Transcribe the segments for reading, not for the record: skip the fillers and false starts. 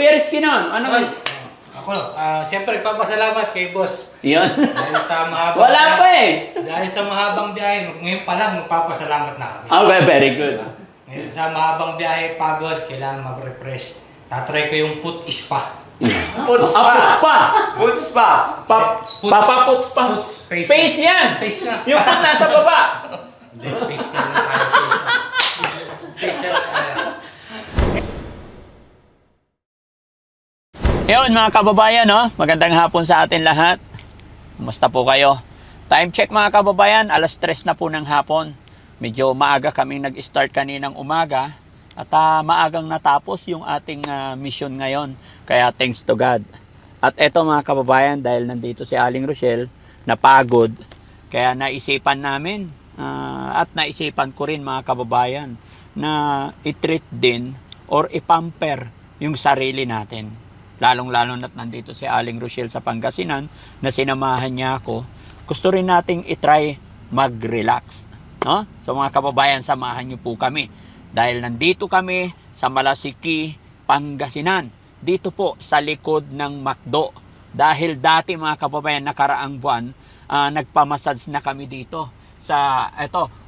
Kuya Rizky nun. Ano? Ako, siyempre, papasalamat kay boss. Yun. Dahil sa mahabang Wala pa eh. Dahil sa mahabang biyahe, ngayon pa lang, magpapasalamat na kami. Okay, very good. Ngayon, sa mahabang biyahe, pagod, kailangan mag-refresh. Tatry ko yung foot spa. Foot spa. Spa. Foot spa. Papaputs pa. Face yan. Face na. Yung foot nasa baba. Hindi, face na lang tayo. Face na lang tayo. Yun mga kababayan, no? Magandang hapon sa atin lahat. Kumusta po kayo? Time check mga kababayan, alas 3 na po ng hapon. Medyo maaga kaming nag-start kaninang umaga at maagang natapos yung ating mission ngayon. Kaya thanks to God. At eto mga kababayan, dahil nandito si Aling Rochelle, napagod. Kaya naisipan namin at naisipan ko rin mga kababayan na i-treat din or i-pamper yung sarili natin. Lalong-lalo na't nandito si Aling Rochelle sa Pangasinan na sinamahan niya ako. Gusto rin nating itry mag-relax. No? So mga kababayan, samahan niyo po kami. Dahil nandito kami sa Malasiki, Pangasinan. Dito po sa likod ng McDo. Dahil dati mga kababayan, nakaraang buwan, nagpamassage na kami dito sa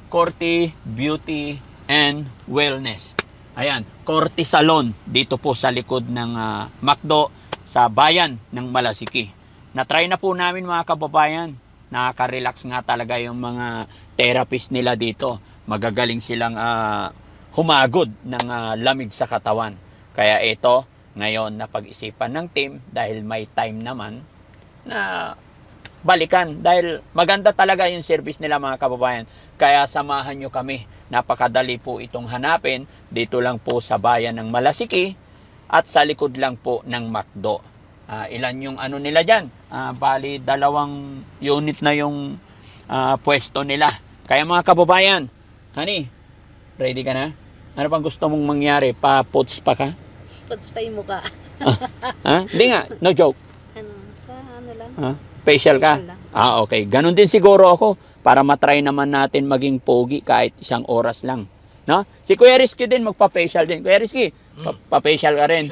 Corte Beauty and Wellness. Ayan, Corte Salon dito po sa likod ng McDo sa bayan ng Malasiki. Na-try na po namin mga kababayan. Nakaka-relax nga talaga yung mga therapist nila dito. Magagaling silang humagod ng lamig sa katawan. Kaya ito, ngayon napag-isipan ng team dahil may time naman na balikan. Dahil maganda talaga yung service nila mga kababayan. Kaya samahan nyo kami. Napakadali po itong hanapin. Dito lang po sa bayan ng Malasiki at sa likod lang po ng McDo. Ilan yung ano nila dyan? Bali, 2 unit na yung pwesto nila. Kaya mga kababayan, honey, ready ka na? Ano bang gusto mong mangyari? Pa-puts pa ka? Puts pa yung mukha. Hindi nga, no joke. Sa ano lang? Facial ka? Facial lang. Okay. Ganon din siguro ako para matry naman natin maging pogi kahit 1 oras lang. No? Si Kuya Rizky din magpa-facial din. Kuya Rizky, pa-facial ka rin.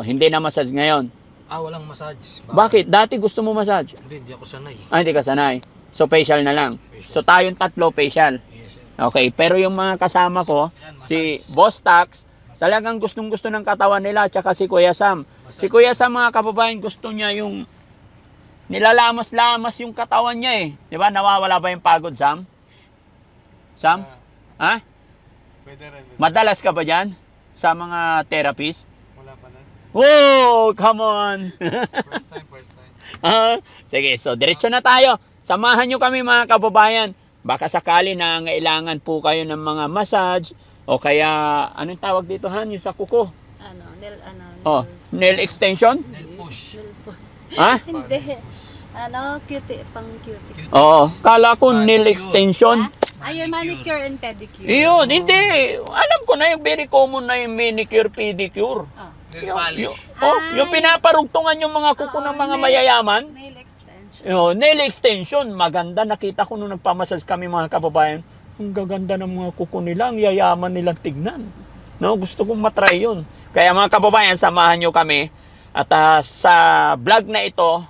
Hindi na massage ngayon. Walang massage. Bakit? Dati gusto mo massage? Hindi ako sanay. Hindi ka sanay. So facial na lang. So tayong 3 facial. Yes, sir. Okay, pero yung mga kasama ko, si Boss Tax, talagang gustong-gusto ng katawan nila, tsaka si Kuya Sam. Si Kuya Sam mga kababayan, gusto niya yung nilalamas-lamas yung katawan niya eh. Di ba? Nawawala ba yung pagod, Sam? Sam? Ha? Pwede rin. Madalas ka ba dyan? Sa mga therapist? Wala pa nas. Whoa! Come on! First time. Sige, so diretso na tayo. Samahan nyo kami mga kababayan. Baka sakali na ngailangan po kayo ng mga massage o kaya, anong tawag dito Han? Yung sa kuko? Nail extension? Nail push. Ha? Hindi. Cutie, pang cutie. Oo, kala ko nail extension. Ayun, manicure and pedicure. Iyon, hindi. Alam ko na yung very common na yung manicure, pedicure. Nail polish. Yung pinaparugtungan yung mga kuko ng mga mayayaman. Nail extension. Nail extension, maganda. Nakita ko nung nagpamasas kami mga kababayan. Ang gaganda ng mga kuko nila, ang yayaman nilang tignan. No, gusto kong matry yun. Kaya mga kababayan, samahan nyo kami. At sa vlog na ito,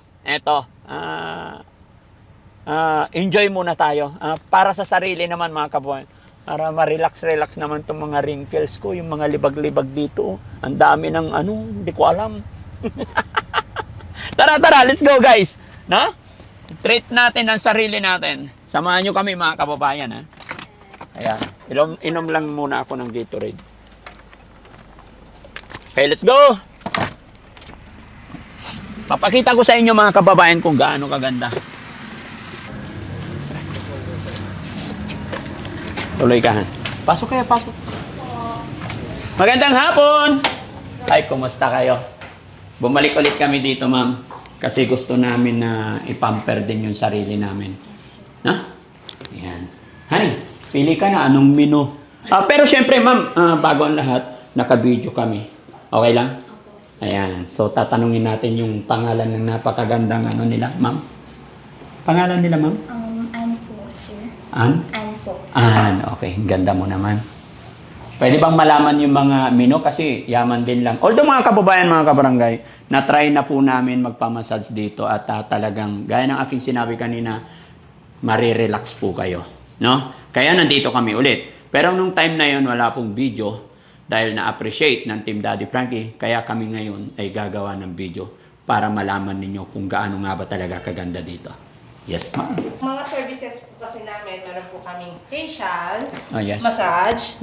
enjoy muna tayo. Para sa sarili naman mga kababayan. Para ma-relax-relax naman itong mga wrinkles ko, yung mga libag-libag dito. Ang dami ng hindi ko alam. Tara, let's go guys. No? Treat natin ang sarili natin. Samahan nyo kami mga kababayan. Ha? Ayan. Inom lang muna ako ng Gatorade. Okay, let's go! Papakita ko sa inyo mga kababayan kung gaano kaganda. Tuloy ka, Han. Pasok kayo, pasok. Magandang hapon! Ay, kumusta kayo? Bumalik ulit kami dito, ma'am. Kasi gusto namin na ipamper din yung sarili namin. Na? Ayan. Honey, pili ka na. Anong menu? Pero syempre, ma'am, bago ang lahat, naka-video kami. Okay lang? Ayan. So, tatanungin natin yung pangalan ng napakagandang nila, ma'am. Pangalan nila, ma'am? Ann po, sir. Ann? Ann po. Ann. Okay. Ganda mo naman. Pwede bang malaman yung mga menu kasi yaman din lang. Although mga kababayan, mga kabarangay, na-try na po namin magpamassage dito at talagang, gaya ng aking sinabi kanina, marirelax po kayo. No? Kaya nandito kami ulit. Pero nung time na yun, wala pong video dahil na-appreciate ng Team Daddy Frankie. Kaya kami ngayon ay gagawa ng video para malaman ninyo kung gaano nga ba talaga kaganda dito. Yes, ma'am. Mga services po kasi namin, meron po kaming facial, Oh, yes. massage,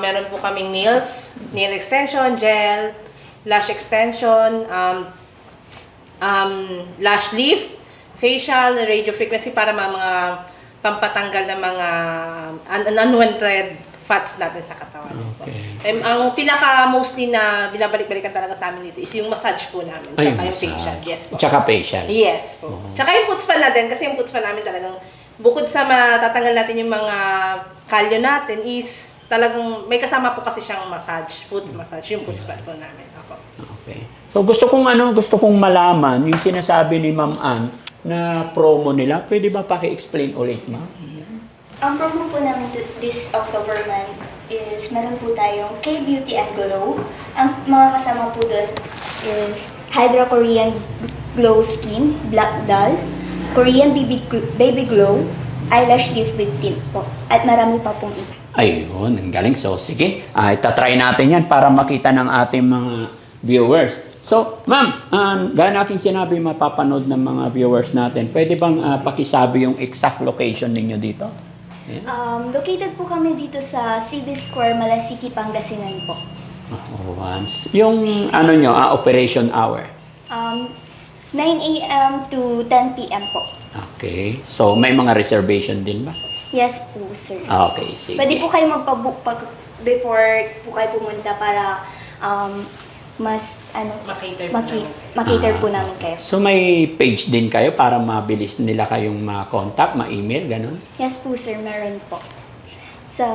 meron po kaming nail extension, gel, lash extension, lash lift, facial, radio frequency para mga pampatanggal ng mga unwanted fats natin sa katawan. Okay. Ang pinaka-mostly na binabalik-balikan talaga sa amin dito is yung massage po namin, Ay, tsaka yung massage. facial. Yes po. Tsaka facial. Yes po. Tsaka yung puts pa natin, kasi yung puts pa namin talagang, bukod sa matatanggal natin yung mga kalyo natin, is talagang may kasama po kasi siyang massage, foot massage, yung puts pa po namin. Ako. Okay. So gusto kong malaman yung sinasabi ni Ma'am Ann na promo nila. Pwede ba paki-explain ulit, ma'am? Ang promo po namin this October month is meron po tayong K-Beauty and Glow. Ang mga kasama po doon is Hydra Korean Glow Skin, Black Doll, Korean Baby Glow, Eyelash Lift with Tint po. At marami pa pong iba. Ayun, ang galing. So, sige. Itatry natin yan para makita ng ating mga viewers. So, ma'am, gaya natin sinabi mapapanood ng mga viewers natin, pwede bang pakisabi yung exact location ninyo dito? Ayan. Located po kami dito sa CB Square, Malasiki, Pangasinan po. Once. Yung ano nyo, operation hour. 9 a.m. to 10 p.m. po. Okay. So, may mga reservation din ba? Yes po, sir. Okay, sige. Pwede po kayo magpa-book before po kayo pumunta para mas makater po namin kayo. So, may page din kayo para mabilis nila kayong ma-contact, ma-email, ganun? Yes po, sir, meron po. Sa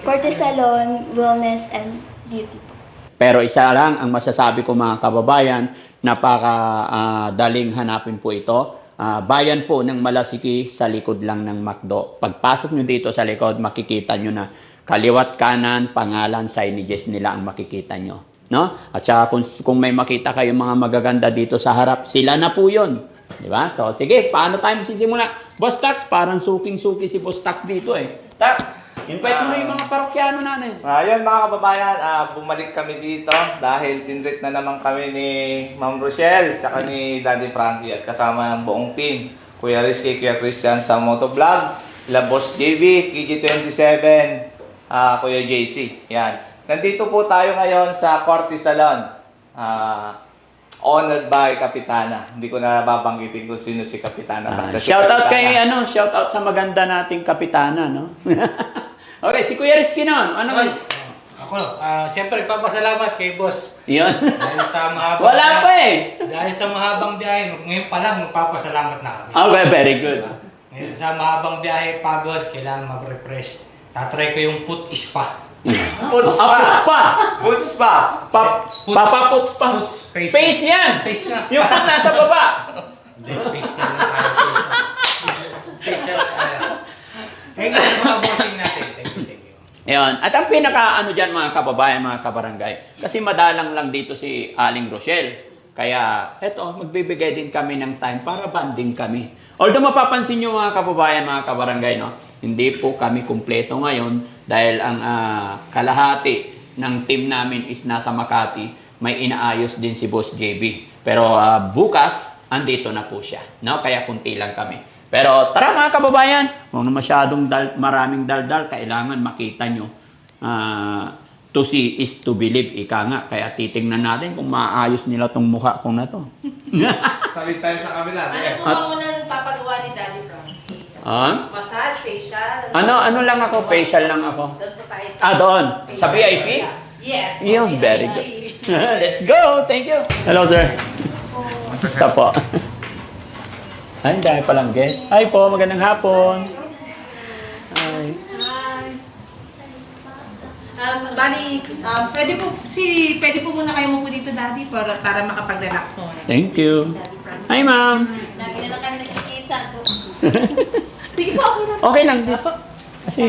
Corte Salon, Wellness and Beauty po. Pero isa lang ang masasabi ko mga kababayan, napaka-daling hanapin po ito. Bayan po ng Malasiki sa likod lang ng McDo. Pagpasok nyo dito sa likod, makikita nyo na kaliwat kanan, pangalan, signages nila ang makikita nyo. No? At saka kung may makita kayong mga magaganda dito sa harap, sila na po yun. Di ba? So sige, paano tayo magsisimula? Boss Tax, parang suking-suki si Boss Tax dito eh. Tax, invite mo yung mga parokyano natin. Ayun mga kababayan, bumalik kami dito dahil tinrit na naman kami ni Ma'am Rochelle tsaka ni Daddy Frankie at kasama ng buong team. Kuya Rizky, Kuya Christian sa Motovlog, La Boss JB, KG27, Kuya JC. Yan. Nandito po tayo ngayon sa Corte Salon. Honored by Kapitana. Hindi ko na babanggitin kung sino si Kapitana. Basta si Shout out Kapitana. kay shout out sa maganda nating kapitana, no? Okay, si Kuya Rizky nun. Ano Ay, ako, siyempre papasalamat kay boss. Yun. Dahil sa mahabang Wala pa eh. Dahil sa mahabang biyahe, ngayon pa lang magpapasalamat na kami. Okay, very good. Ngayon sa mahabang biyahe, pagod, kailangan mag-refresh. Tatry ko yung foot spa. Food Foot spa. spa. Food spa. Papa spa. Foot space. Face yan. Face na. Yung foot nasa baba. Hindi, face yan lang tayo. Face yan lang tayo. Thank you mga bossing natin. Thank you. Ayun. At ang pinaka dyan mga kababayan, mga kabarangay, kasi madalang lang dito si Aling Rochelle. Kaya eto, magbibigay din kami ng time para banding kami. Although mapapansin nyo mga kababayan, mga kabarangay, no? Hindi po kami kumpleto ngayon dahil ang kalahati ng team namin is nasa Makati. May inaayos din si Boss JB. Pero bukas, andito na po siya. No? Kaya kunti lang kami. Pero tara mga kababayan, huwag na masyadong maraming daldal. Kailangan makita nyo. To see is to believe, ika nga. Kaya titingnan natin kung maayos nila tong mukha kong na to. Tabi tayo sa kabila. Ano po muna papagawa ni Daddy Frankie? Massage, facial. Ano lang ako, facial lang ako. Doon po tayo sa... Doon. Sa VIP? Yes. Yun, very good. Let's go! Thank you! Hello, sir. Basta po. Ay, dahil palang guest. Hi po, magandang hapon. Hi. Bali, pwede po muna kayo mo po dito, Daddy, para makapag-relax po muna. Thank you. Hi, ma'am. Lagi na lang kami nakikita. Sige po, okay na. Okay lang dito. Kasi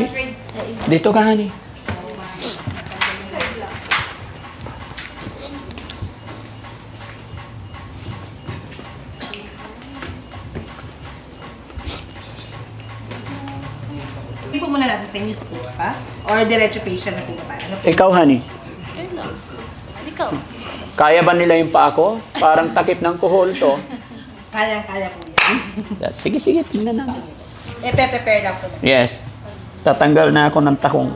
dito ka, honey. muna natin sa inyo sports pa? Or diretso facial na po ba tayo? Ano po? Ikaw, honey, Ikaw. kaya ba nila yung pa ako? Parang takip ng kuhol to. Kaya po yan. Sige, tingnan natin. Prepare lang po. Yes. Tatanggal na ako ng takong.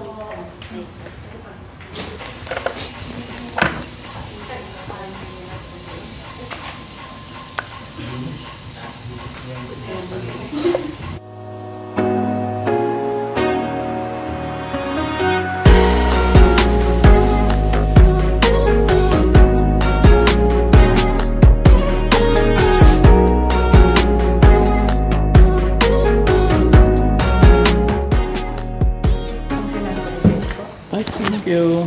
Ay, thank you.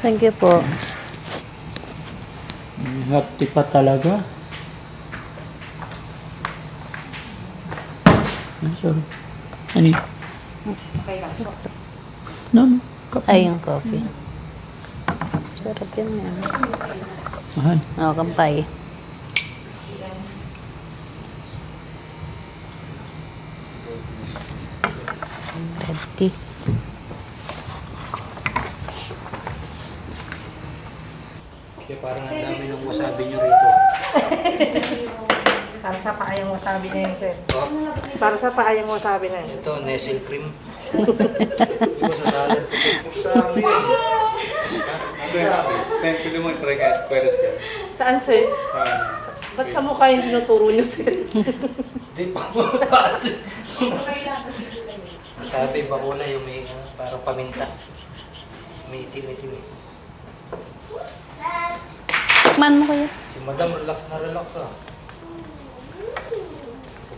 Thank you po. Hati pa talaga. Ay, sorry. Ano yun? Okay lang po. No. Kape. Ay, yung coffee. Sarap yun yan. Mahal. Oo, kampay. Ready. Kaya parang ang dami ng wasabi nyo rito. Para sa paa yung wasabi na yun, sir. Oh, Para sa paa yung wasabi na yun. ito, Nestle cream. Ito sa salad. Sabi. Pwede mo i-try kahit pwede siya. Saan, sir? Ba't sa mukha yung tinuturo niyo, sir? Di pa mo. Sabi, bakula yung may parang paminta. May itim-itim eh. Tikman mo kayo. Si madam, relax na relax ah.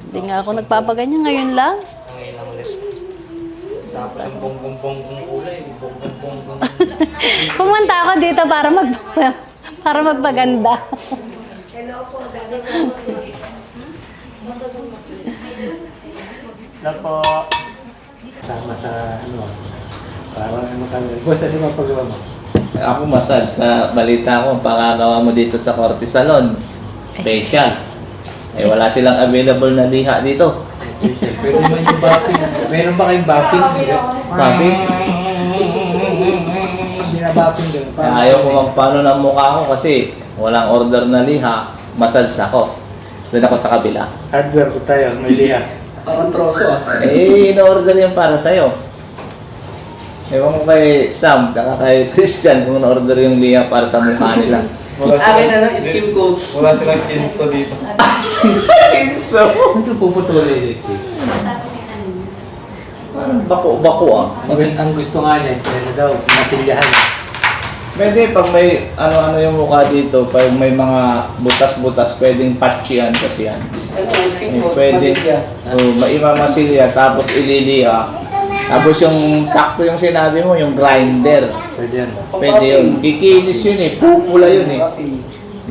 Hindi nga ako nagpapaganyan ngayon lang. Ang ilang ulit. Tapos yung bongbong-bongbong kulay. Bongbong-bongbong. Pumunta ako dito para magpaganda. Hello po. Sama sa ano ah. Parang ano kami. Boss, ano ba pagawa mo? Ako massage sa balita ko, pakagawa mo dito sa Corte Salon. Facial. Eh wala silang available na liha dito. Facial. Pwede naman yung bapping. Meron ba kayong bapping? Papi, Binabapping doon. ayaw ko magpano ng mukha ko kasi walang order na liha. Massage ako. Doon ako sa kabila. Hardware ko tayo, may liha. Parang troso ah. Eh, in-order yan para sa'yo. Ewan ko kay Sam, saka kay Christian kung in-order yung liha para sa mukha nila. Akin na lang, skim coat. Wala silang kinso dito. Kinso? Ano puputulin eh? Parang bako-bako ah. Ang gusto nga niya, ano daw, masilyahan. Pwede pag may ano-ano yung mukha dito, pag may mga butas-butas, pwedeng patchy yan kasi yan. Pwede. Maimamasilya, tapos ililiha. Tapos yung sakto yung sinabi mo, yung grinder. Pwede yan. Pwede yun. Kikinis yun eh. Pupula yun eh.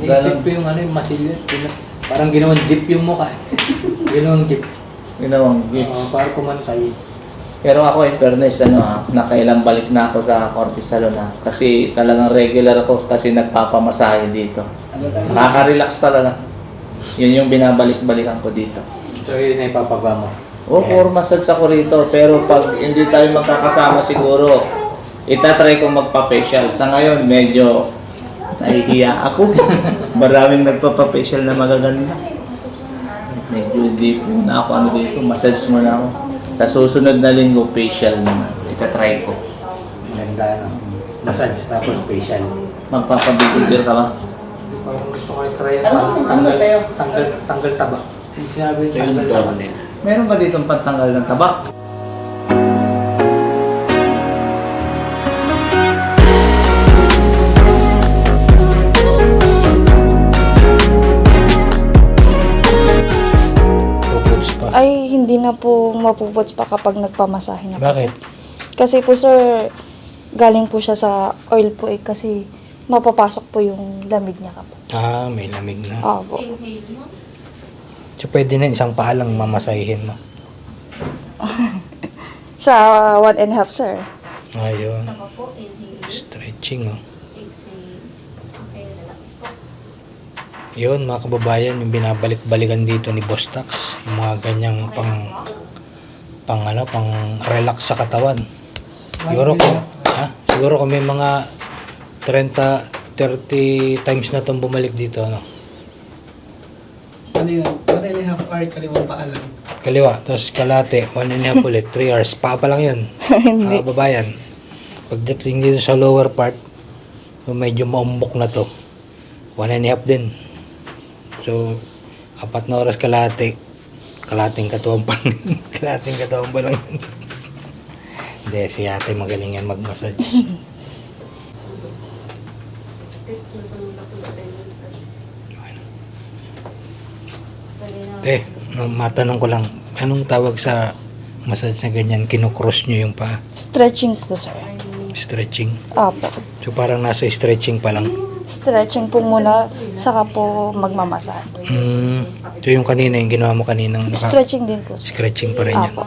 Naisip ko yung ano, yung masilya. Parang ginawang jeep yung mukha. Ginawang jeep. Ginawang gift. Para kumantay. Pero ako in fairness, nakailang balik na ako sa Corte Salon kasi talagang regular ako kasi nagpapamasahe dito. Nakaka-relax talaga. Yun yung binabalik-balikan ko dito. So yun ay papagawa mo. O, for massage ako rito. Pero pag hindi tayo magkakasama siguro, itatry ko magpa-facial. Sa ngayon, medyo nahihiya ako. Maraming nagpapa-facial na magaganda. Medyo hindi po na ako dito. Massage mo na ako. Sa susunod na linggo, facial naman. Itatry ko. Ganda na. Massage tapos facial. Magpapabigil ka ba? Parang gusto ko i-try yung ano ba sa'yo? Tanggal taba. Yung sinabi yung tanggal taba. Meron ba dito pantanggal ng tabak? Puputs pa. Ay, hindi na po mapuputs pa kapag nagpamasahe na po. Bakit? Kasi po sir, galing po siya sa oil po eh, kasi mapapasok po yung lamig niya kapag. Ah, may lamig na. Opo. So pwede na isang paa lang mamasahihin mo. Sa 1.5 sir. Ayun. Stretching oh. Yun mga kababayan, yung binabalik-balikan dito ni Boss Tax, yung mga ganyang pang relax sa katawan. Siguro kung may mga 30 times na itong bumalik dito, ano? Ano yun? 1.5 hour kaliwang paalam. Kaliwa, tapos kalate, 1.5 ulit, 3 hours. Paa pa lang yun. Hindi. Babayan. Pagdating dito sa lower part, so medyo maumbok na to. 1.5 din. So, 4 na oras kalate. Kalating katawan pa lang. Kalating katawan pa lang yun. Hindi, si ate magaling yan mag-massage. Matanong ko lang, anong tawag sa massage na ganyan? Kinocross nyo yung paa? Stretching po, sir. Stretching. Apo. So parang nasa stretching pa lang. Stretching po muna, saka po magmamassage. So yung kanina, yung ginawa mo kanina, Stretching din po, sir. stretching pa rin yan. Apo.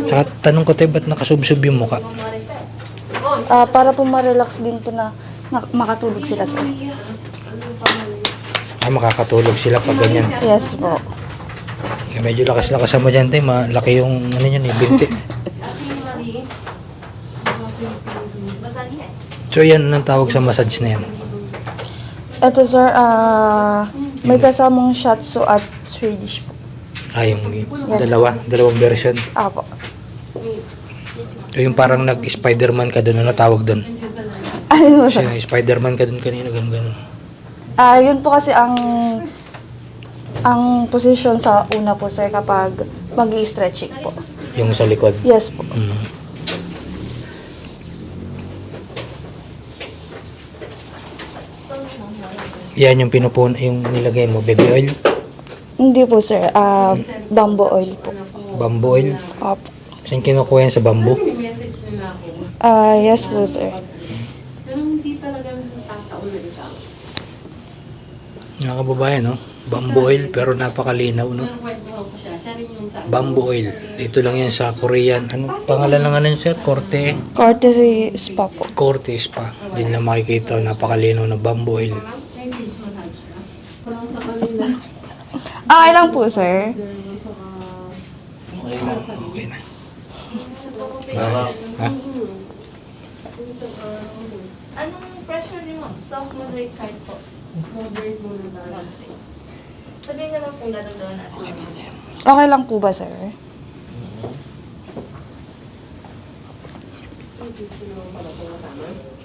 Saka tanong ko tayo, ba't nakasubsob yung mukha? Para po ma-relax din po na makatulog sila, sir. Makakatulog sila pag ganyan. Yes po. Medyo lakas-lakas mo dyan tayo, malaki yung ano yun, binti. So yan, anong tawag sa massage na yan? Ito, sir, may kasamang shiatsu at Swedish po. Yung dalawang version. Apo. So yung parang nag-Spider-Man ka doon, ano tawag doon? Ano, Kasi sir? Spider-Man ka doon kanina, ganun. Yun po kasi ang position sa una po, sir, kapag mag-i-stretching po. Yung sa likod. Yes po. Yan yung yung nilagay mo, baby oil, Hindi po, sir. Bamboo oil po. bamboo oil. Opo. Saan kinukuha yan sa bamboo? Yes po, sir. Mga kababayan, no? Bamboo oil, pero napakalinaw, no? Bamboo oil. Dito lang yan sa Korean. Ano pangalan ng ano yun, sir? Korte Courtesy spa po. Spa. Din lang makikita, napakalinaw na bamboo oil. Okay lang po, sir. Okay na. Nice. Ha? Anong pressure niyo, ma'am? Soft moderate hard po. Moderate muna tayo. Sabihin naman kung dadagdagan natin. Okay lang po ba, sir?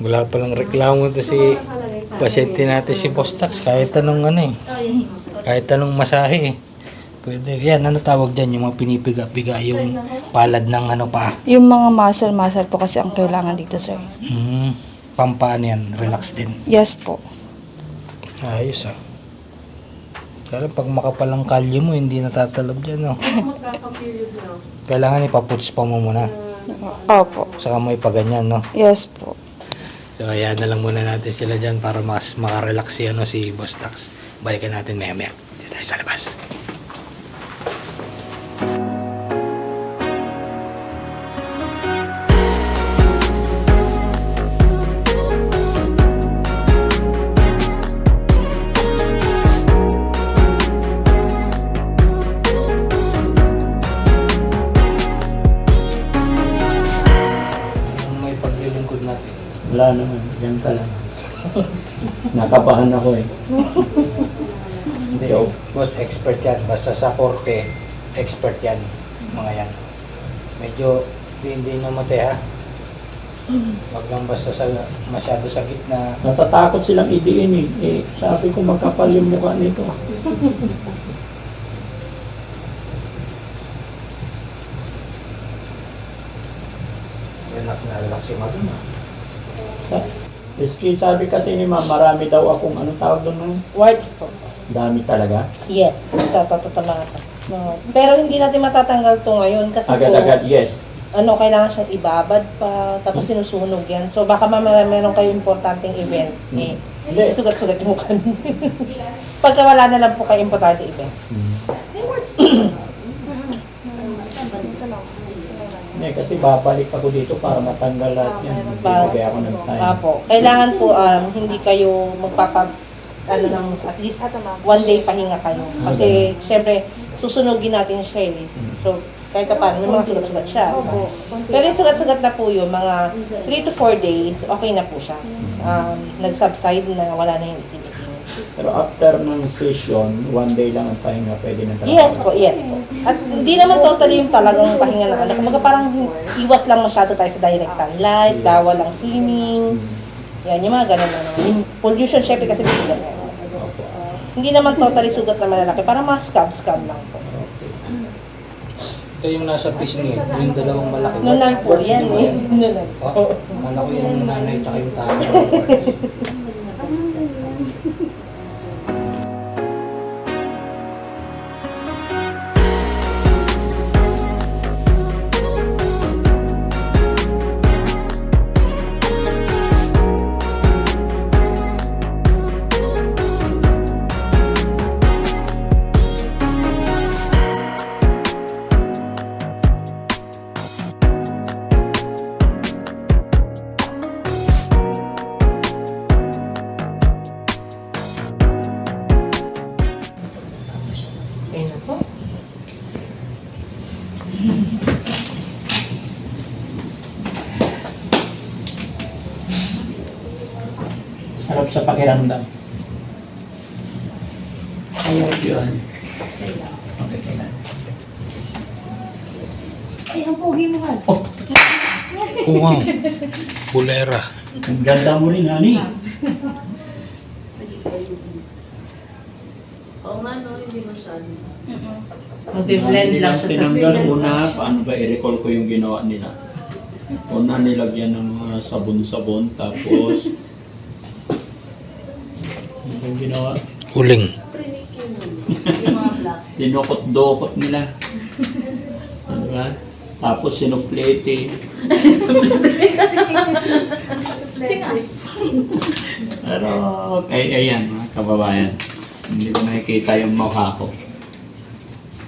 Wala palang reklamo to si pasyente natin si Postax. Kahit anong ano eh. Oh, yes, ma'am. Kahit anong masahe eh. Pwede. Yan, ano tawag dyan? Yung mga pinipiga-piga, yung palad ng ano pa. Yung mga muscle po kasi ang kailangan dito, sir. Pampaan yan. Relax din. Yes po. Ayos ah. Pero pag makapalang kalye mo, hindi natatalab dyan, no? Kailangan ipaputs pa mo muna. Opo. Saka mo ipaganyan, no? Yes po. So, ayan na lang muna natin sila dyan para mas makarelax si, si Boss Tax. Balikan natin maya-maya. Dito tayo sa labas. Anong may paglilingkod natin? Wala naman, yan ka lang. Nakabahan ako eh. Hindi, boss, expert yan. Basta sa korte, expert yan. Mga yan. Medyo hindi namatay ha. Wag lang basta masyado sa gitna. Natatakot silang idiin eh. Sabi ko magkapal yung mukha nito. Relax na relax si Madonna. Iski, sabi kasi ni ma'am, marami daw akong anong tawag doon ng Warts po. dami talaga. Yes, ito mga ito. Pero hindi natin matatanggal to ngayon kasi Agad-agad, yes. kailangan siya ibabad pa, tapos sinusunog yan. So baka mamaya meron kayo importanteng event, sugat-sugat yung mukha. Pagka wala na lang po kayo importanteng event. Hindi, kasi babalik ako dito para matanggal lahat yan. Bibigay ako ng time. Apo. Kailangan po hindi kayo at least 1 day pahinga kayo. Kasi syempre susunugin natin siya eh. So kahit pa paano, may mga sugat-sugat siya. Pero yung sugat-sugat na po yun, mga 3 to 4 days, okay na po siya. Nag-subside na, wala na yung itim. Pero after ng session, 1 day lang ang pahinga, pwede na talaga. Yes po. At hindi naman totally yung talagang pahinga ng anak. Kumbaga parang iwas lang masyado tayo sa direct sunlight, bawal ang swimming. Yan, yung mga ganun na naman. Yung pollution, syempre kasi bigyan na. Hindi naman totally sugat na malalaki, parang mga scab lang po. Ito yung nasa fish niya, yung dalawang malaki. Nunan po, yan eh. Nunan. Oh, kala ko yung nanay tsaka yung tatay. Okay na po. Sarap sa pakiramdam. Ayaw yun. Okay, kailan. Oh, wow. Bulera. Ang ganda mo rin, honey. Mag-blend lang siya sa Tinanggal skin. una, paano ba i-recall ko yung ginawa nila? Una nilagyan ng mga sabon-sabon, tapos ano yung ginawa? Uling. Dinukot-dukot nila. Ano ba? Tapos sinuplete. Pero, ayan mga kababayan. Hindi ko nakikita yung mukha ko.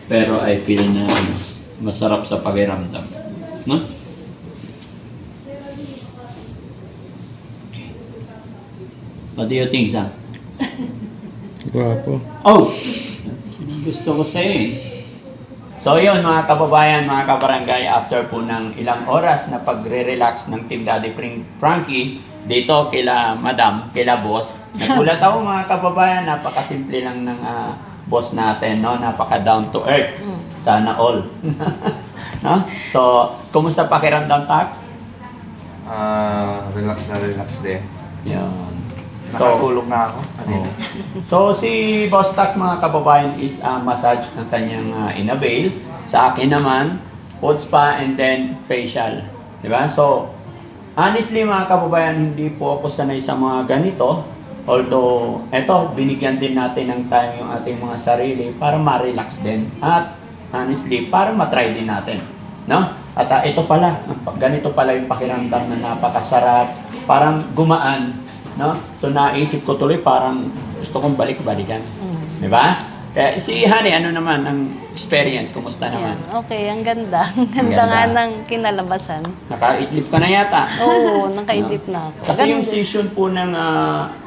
Pero I feel na masarap sa pakiramdam. No? What do you think, Sam? Guwapo. Oh! Gusto ko sa'yo eh. So yun mga kababayan, mga kabarangay, after po ng ilang oras na pagre-relax ng Team Daddy Frankie, dito kila Madam, kila Boss. Nagulat ako mga kababayan, napakasimple lang ng boss natin, no? Napaka down to earth. Sana all. No? So, kumusta pakiramdam, Tax? Relax din. Yun. Nakatulog na ako. Oh. So si Boss Tax mga kababayan is massage ng kanyang inavail. Sa akin naman, foot spa and then facial. Diba? So, honestly mga kababayan, hindi po ako sanay sa mga ganito. Although, eto, binigyan din natin ng time yung ating mga sarili para ma-relax din. At honestly, para matry din natin. No? At ito pala, ganito pala yung pakiramdam na napakasarap. Parang gumaan. No? So naisip ko tuloy parang gusto kong balik-balikan. Di ba? Kaya si Honey, ano naman ang experience? Kumusta naman? Yan. Okay, ang ganda. Ang ganda nga ng kinalabasan. Nakaidlip ka na yata. Oo, nakaidip na ako. Kasi yung session po ng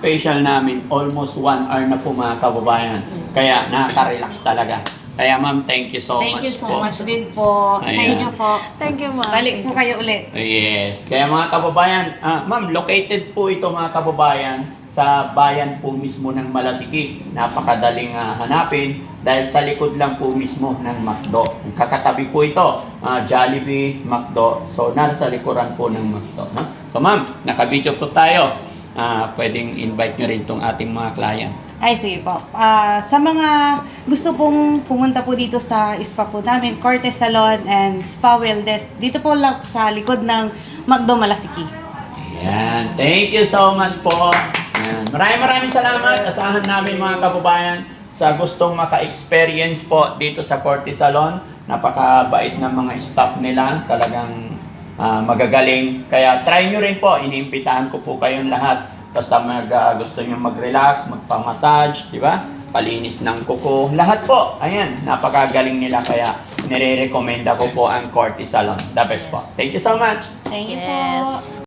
facial namin, almost 1 hour na po mga kababayan. Kaya nakaka-relax talaga. Kaya ma'am, thank you so much Thank you so po. much din po sa Ayan. inyo po. Thank you, ma'am. Balik po kayo ulit. Yes. Kaya mga kababayan, ma'am, located po ito mga kababayan sa bayan po mismo ng Malasiki. Napakadaling hanapin dahil sa likod lang po mismo ng McDo. Kakatabi po ito, Jollibee, McDo. So, nasa likuran po ng McDo. No? So, ma'am, naka-video po tayo. Pwedeng invite nyo rin itong ating mga client. Ay, sige po. Sa mga gusto pong pumunta po dito sa spa po namin, Cortez Salon and Spa Wellness, dito po lang sa likod ng McDo Malasiki. Ayan. Thank you so much po. Ayan. Maraming salamat. Asahan namin mga kababayan sa gustong maka-experience po dito sa Cortez Salon. Napakabait ng mga staff nila. Talagang magagaling. Kaya try nyo rin po. Iniimbitahan ko po kayong lahat. Basta gusto nyo mag-relax, magpa-massage, di ba? Palinis ng kuko. Lahat po. Ayan. Napakagaling nila. Kaya nire-recommenda ko po ang Cortez Salon. The best po. Thank you so much. Thank you Yes. po.